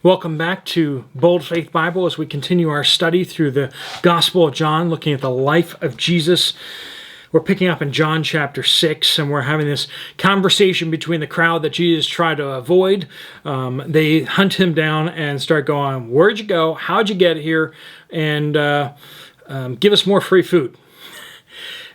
Welcome back to Bold Faith Bible as we continue our study through the Gospel of John, looking at the life of Jesus. We're picking up in John chapter 6, and we're having this conversation between the crowd that Jesus tried to avoid. They hunt him down and start going, "Where'd you go? How'd you get here? And give us more free food."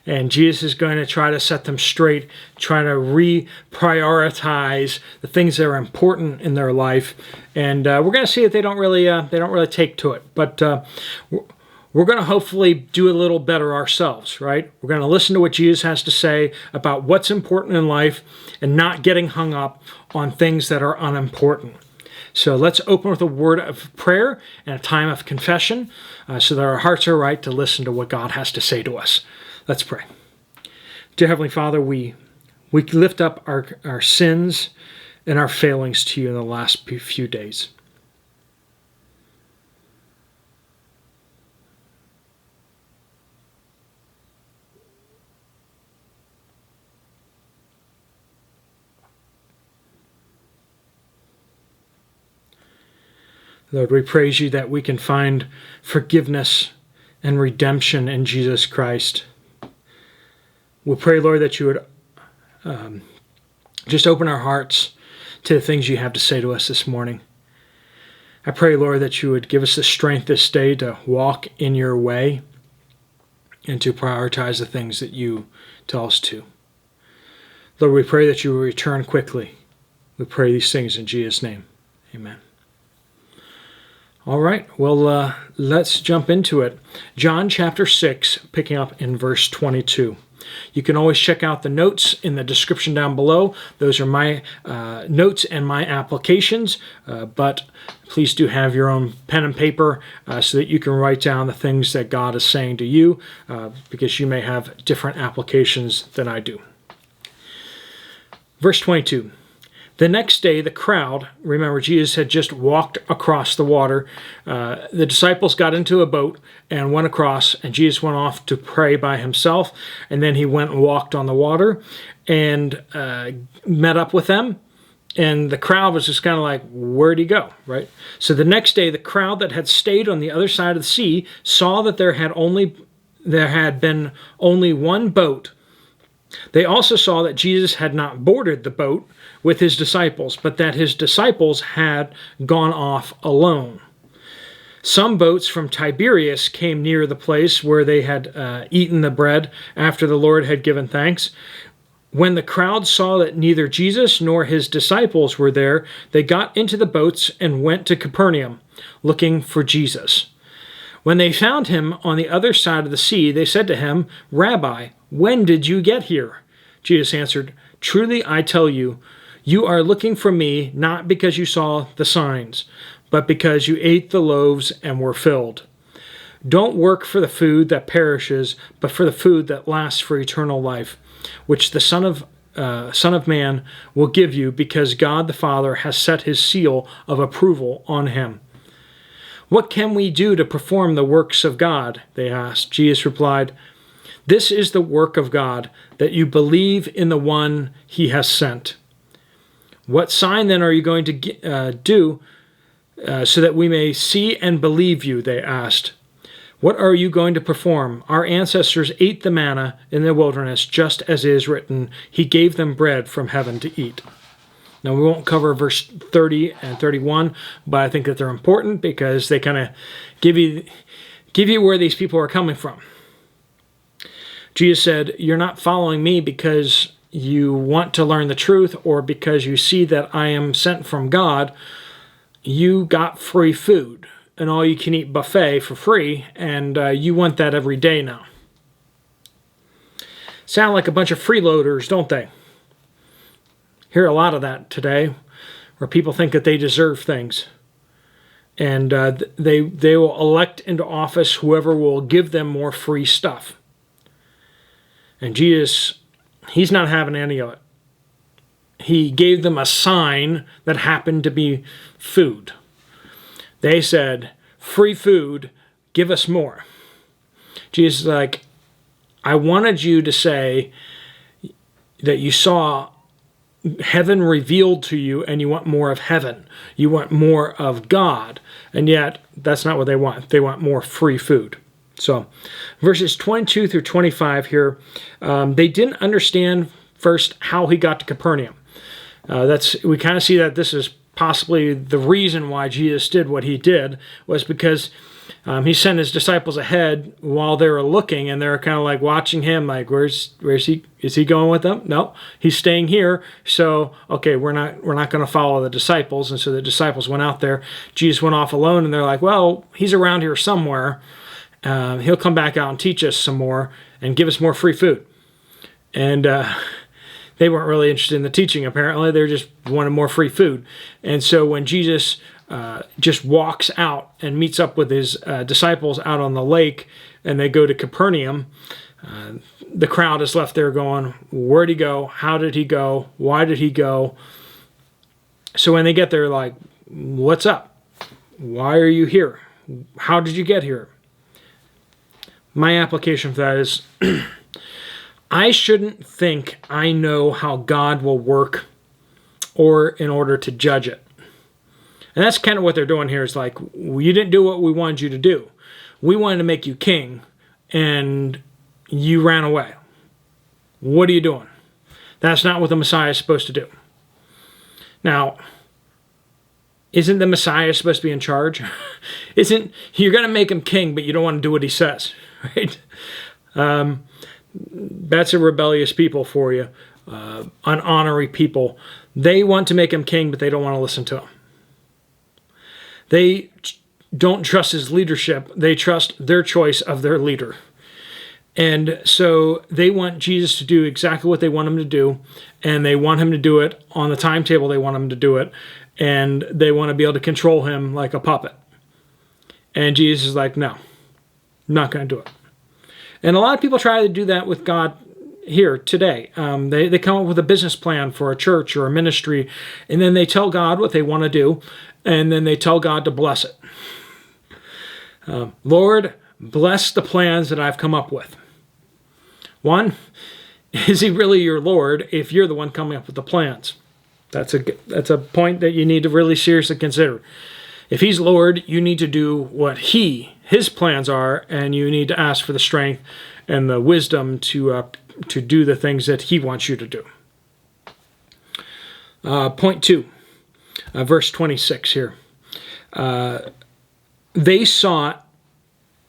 And Jesus is going to try to set them straight, try to reprioritize the things that are important in their life. And we're going to see that they don't really take to it. But we're going to hopefully do a little better ourselves, right? We're going to listen to what Jesus has to say about what's important in life and not getting hung up on things that are unimportant. So let's open with a word of prayer and a time of confession so that our hearts are right to listen to what God has to say to us. Let's pray. Dear Heavenly Father, we lift up our sins and our failings to you in the last few days. Lord, we praise you that we can find forgiveness and redemption in Jesus Christ. We pray, Lord, that you would just open our hearts to the things you have to say to us this morning. I pray, Lord, that you would give us the strength this day to walk in your way and to prioritize the things that you tell us to. Lord, we pray that you will return quickly. We pray these things in Jesus' name. Amen. All right, well, let's jump into it. John chapter 6, picking up in verse 22. You can always check out the notes in the description down below. Those are my notes and my applications, but please do have your own pen and paper so that you can write down the things that God is saying to you, because you may have different applications than I do. Verse 22. The next day, the crowd, remember Jesus had just walked across the water. The disciples got into a boat and went across, and Jesus went off to pray by himself. And then he went and walked on the water and met up with them. And the crowd was just kind of like, where'd he go, right? So the next day, the crowd that had stayed on the other side of the sea saw that there had been only one boat. They also saw that Jesus had not boarded the boat with his disciples, but that his disciples had gone off alone. Some boats from Tiberias came near the place where they had eaten the bread after the Lord had given thanks. When the crowd saw that neither Jesus nor his disciples were there, they got into the boats and went to Capernaum, looking for Jesus. When they found him on the other side of the sea, they said to him, "Rabbi, when did you get here?" Jesus answered, "Truly I tell you, you are looking for me not because you saw the signs, but because you ate the loaves and were filled. Don't work for the food that perishes, but for the food that lasts for eternal life, which the Son of Man will give you, because God the Father has set his seal of approval on him." "What can we do to perform the works of God?" they asked. Jesus replied, "This is the work of God, that you believe in the one he has sent." "What sign then are you going to do so that we may see and believe you?" they asked. "What are you going to perform? Our ancestors ate the manna in the wilderness, just as it is written, he gave them bread from heaven to eat." Now, we won't cover verse 30 and 31, but I think that they're important because they kind of give you where these people are coming from. Jesus said, "You're not following me because you want to learn the truth or because you see that I am sent from God. You got free food, an all-you-can-eat buffet for free, and you want that every day now." Sound like a bunch of freeloaders, don't they? Hear a lot of that today, where people think that they deserve things. And they will elect into office whoever will give them more free stuff. And Jesus, he's not having any of it. He gave them a sign that happened to be food. They said, "Free food, give us more." Jesus is like, "I wanted you to say that you saw heaven revealed to you, and you want more of heaven. You want more of God. And yet, that's not what they want. They want more free food. So, verses 22 through 25 here, they didn't understand first how he got to Capernaum. We kind of see that this is possibly the reason why Jesus did what he did, was because he sent his disciples ahead while they were looking, and they're kind of like watching him, like, where's he? Is he going with them? No, he's staying here. So, okay, we're not going to follow the disciples. And so the disciples went out there. Jesus went off alone, and they're like, well, he's around here somewhere. He'll come back out and teach us some more and give us more free food. And they weren't really interested in the teaching, apparently. They just wanted more free food. And so when Jesus just walks out and meets up with his disciples out on the lake, and they go to Capernaum, the crowd is left there going, where'd he go? How did he go? Why did he go? So when they get there, like, what's up? Why are you here? How did you get here? My application for that is, I shouldn't think I know how God will work or in order to judge it. And that's kind of what they're doing here, is like, you didn't do what we wanted you to do. We wanted to make you king, and you ran away. What are you doing? That's not what the Messiah is supposed to do. Now, isn't the Messiah supposed to be in charge? You're going to make him king, but you don't want to do what he says, right? That's a rebellious people for you, unhonoring people. They want to make him king, but they don't want to listen to him. They don't trust his leadership. They trust their choice of their leader. And so they want Jesus to do exactly what they want him to do, and they want him to do it on the timetable they want him to do it, and they want to be able to control him like a puppet. And Jesus is like, no, I'm not going to do it. And a lot of people try to do that with God here today. They come up with a business plan for a church or a ministry, and then they tell God what they want to do, and then they tell God to bless it. Lord, bless the plans that I've come up with. One, is he really your Lord if you're the one coming up with the plans? That's a point that you need to really seriously consider. If he's Lord, you need to do what his plans are, and you need to ask for the strength and the wisdom to do the things that he wants you to do. Point 2, verse 26 here. They sought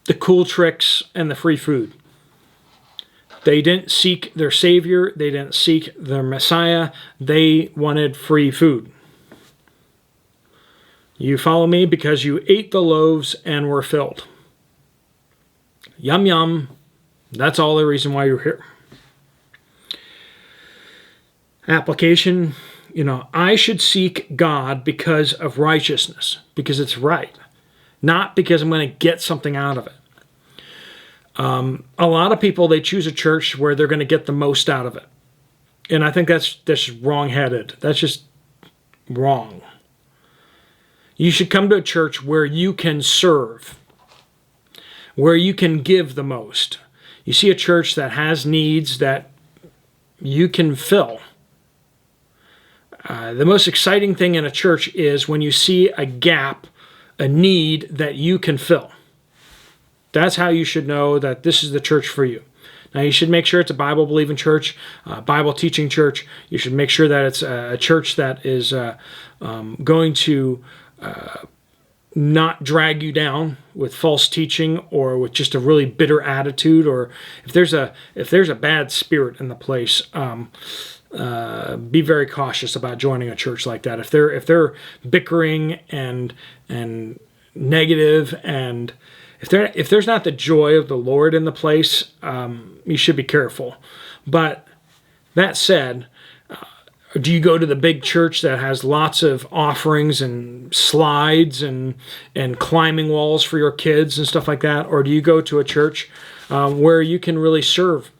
the cool tricks and the free food. They didn't seek their Savior. They didn't seek their Messiah. They wanted free food. You follow me because you ate the loaves and were filled. Yum, yum. That's all the reason why you're here. Application, I should seek God because of righteousness, because it's right, not because I'm going to get something out of it. A lot of people, they choose a church where they're going to get the most out of it. And I think that's wrong-headed. That's just wrong. You should come to a church where you can serve, where you can give the most. You see a church that has needs that you can fill. The most exciting thing in a church is when you see a gap, a need that you can fill. That's how you should know that this is the church for you. Now, you should make sure it's a Bible-believing church, Bible-teaching church. You should make sure that it's a church that is going to not drag you down with false teaching or with just a really bitter attitude, or if there's a bad spirit in the place, be very cautious about joining a church like that. If they're bickering and negative, and if there's not the joy of the Lord in the place, you should be careful. But that said, do you go to the big church that has lots of offerings and slides and climbing walls for your kids and stuff like that? Or do you go to a church where you can really serve?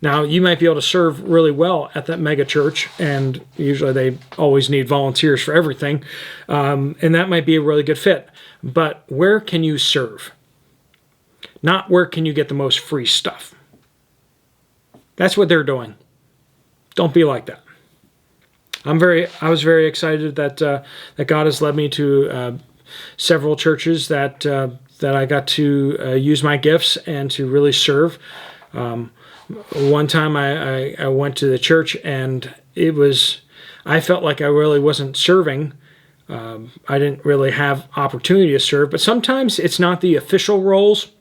Now, you might be able to serve really well at that mega church, and usually they always need volunteers for everything, and that might be a really good fit. But where can you serve? Not where can you get the most free stuff. That's what they're doing. Don't be like that. I was very excited that that God has led me to several churches that I got to use my gifts and to really serve. One time I went to the church and I felt like I really wasn't serving. I didn't really have opportunity to serve, but sometimes it's not the official roles.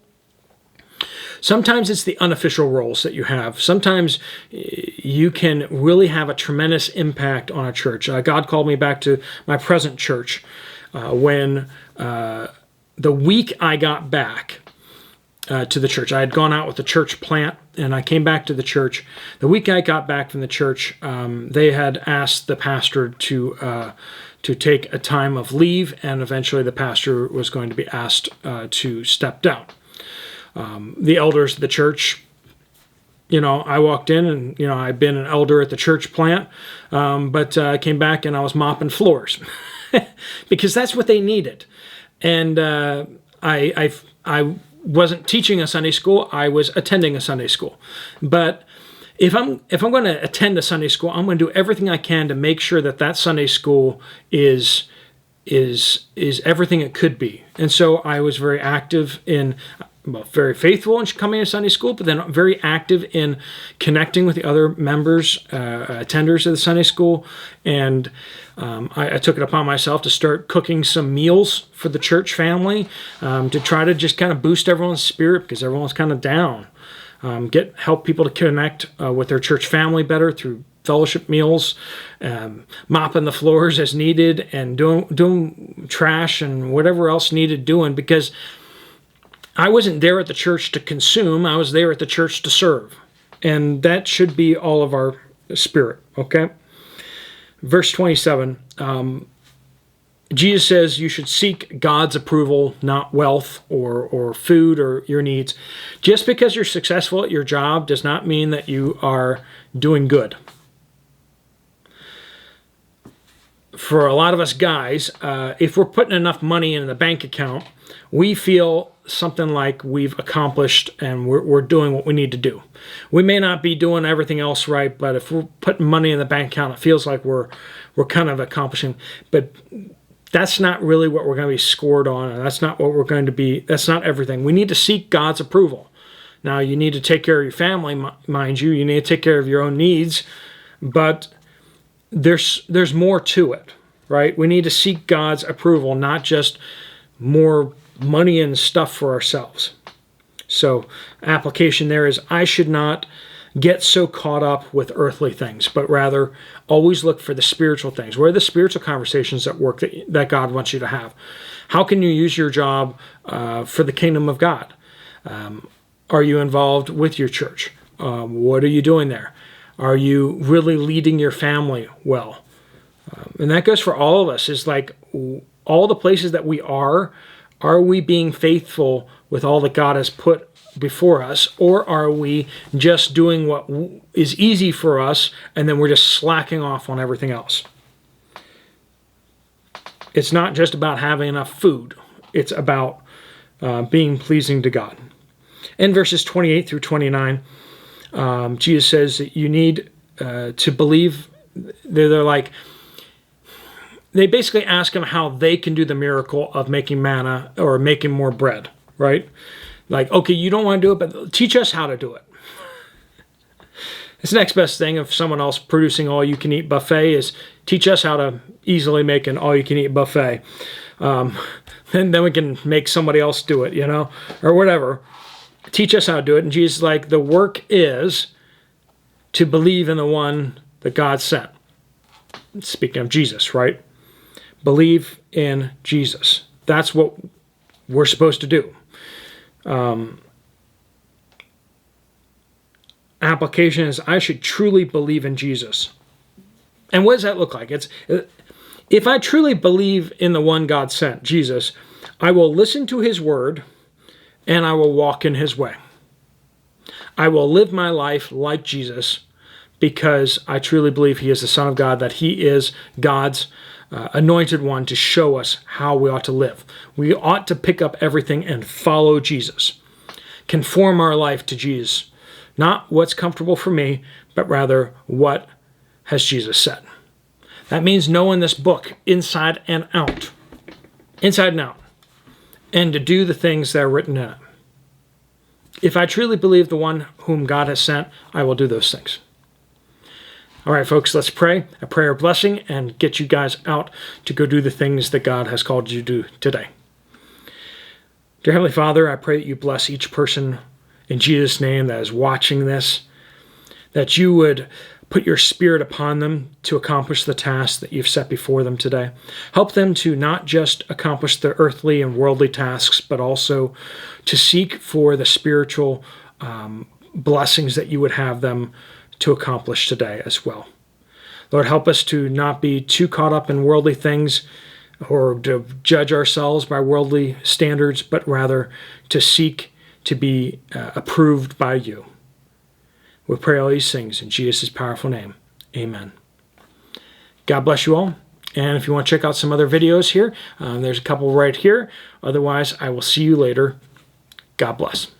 Sometimes it's the unofficial roles that you have. Sometimes you can really have a tremendous impact on a church. God called me back to my present church when the week I got back to the church. I had gone out with the church plant, and I came back to the church. The week I got back from the church, they had asked the pastor to take a time of leave, and eventually the pastor was going to be asked to step down. The elders of the church, I walked in and, I'd been an elder at the church plant, but I came back and I was mopping floors because that's what they needed. And I wasn't teaching a Sunday school. I was attending a Sunday school. But if I'm going to attend a Sunday school, I'm going to do everything I can to make sure that Sunday school is everything it could be. And so I was very active very faithful in coming to Sunday school, but then very active in connecting with the other members, attenders of the Sunday school. And I took it upon myself to start cooking some meals for the church family to try to just kind of boost everyone's spirit because everyone's kind of down. Help people to connect with their church family better through fellowship meals, mopping the floors as needed, and doing trash and whatever else needed doing, because I wasn't there at the church to consume. I was there at the church to serve. And that should be all of our spirit, okay? Verse 27, Jesus says you should seek God's approval, not wealth or food or your needs. Just because you're successful at your job does not mean that you are doing good. For a lot of us guys, if we're putting enough money in the bank account, we feel something like we've accomplished and we're doing what we need to do. We may not be doing everything else right, but if we're putting money in the bank account, it feels like we're kind of accomplishing. But that's not really what we're going to be scored on, and that's not what we're going to be. That's not everything. We need to seek God's approval. Now, you need to take care of your family, mind you. You need to take care of your own needs, but there's more to it, right? We need to seek God's approval, not just more money and stuff for ourselves. So application there is I should not get so caught up with earthly things, but rather always look for the spiritual things. Where are the spiritual conversations at work that God wants you to have? How can you use your job for the kingdom of God? Are you involved with your church? What are you doing there? Are you really leading your family well? And that goes for all of us. Is like all the places that we are we being faithful with all that God has put before us, or are we just doing what is easy for us and then we're just slacking off on everything else? It's not just about having enough food. It's about being pleasing to God. In verses 28 through 29, Jesus says that you need to believe. They're like, they basically ask him how they can do the miracle of making manna or making more bread, right? Like, okay, you don't want to do it, but teach us how to do it. It's the next best thing of someone else producing all-you-can-eat buffet is teach us how to easily make an all-you-can-eat buffet. And then we can make somebody else do it, or whatever. Teach us how to do it. And Jesus is like, the work is to believe in the one that God sent. Speaking of Jesus, right? Believe in Jesus. That's what we're supposed to do. Application is I should truly believe in Jesus. And what does that look like? If I truly believe in the one God sent, Jesus, I will listen to his word and I will walk in his way. I will live my life like Jesus because I truly believe he is the Son of God, that he is God's anointed one to show us how we ought to live. We ought to pick up everything and follow Jesus. Conform our life to Jesus. Not what's comfortable for me, but rather what has Jesus said. That means knowing this book inside and out. Inside and out. And to do the things that are written in it. If I truly believe the one whom God has sent, I will do those things. All right, folks, let's pray a prayer of blessing and get you guys out to go do the things that God has called you to do today. Dear Heavenly Father, I pray that you bless each person in Jesus' name that is watching this, that you would put your Spirit upon them to accomplish the task that you've set before them today. Help them to not just accomplish the earthly and worldly tasks, but also to seek for the spiritual blessings that you would have them to accomplish today as well. Lord, help us to not be too caught up in worldly things or to judge ourselves by worldly standards, but rather to seek to be approved by you. We pray all these things in Jesus' powerful name. Amen. God bless you all. And if you want to check out some other videos here, there's a couple right here. Otherwise, I will see you later. God bless.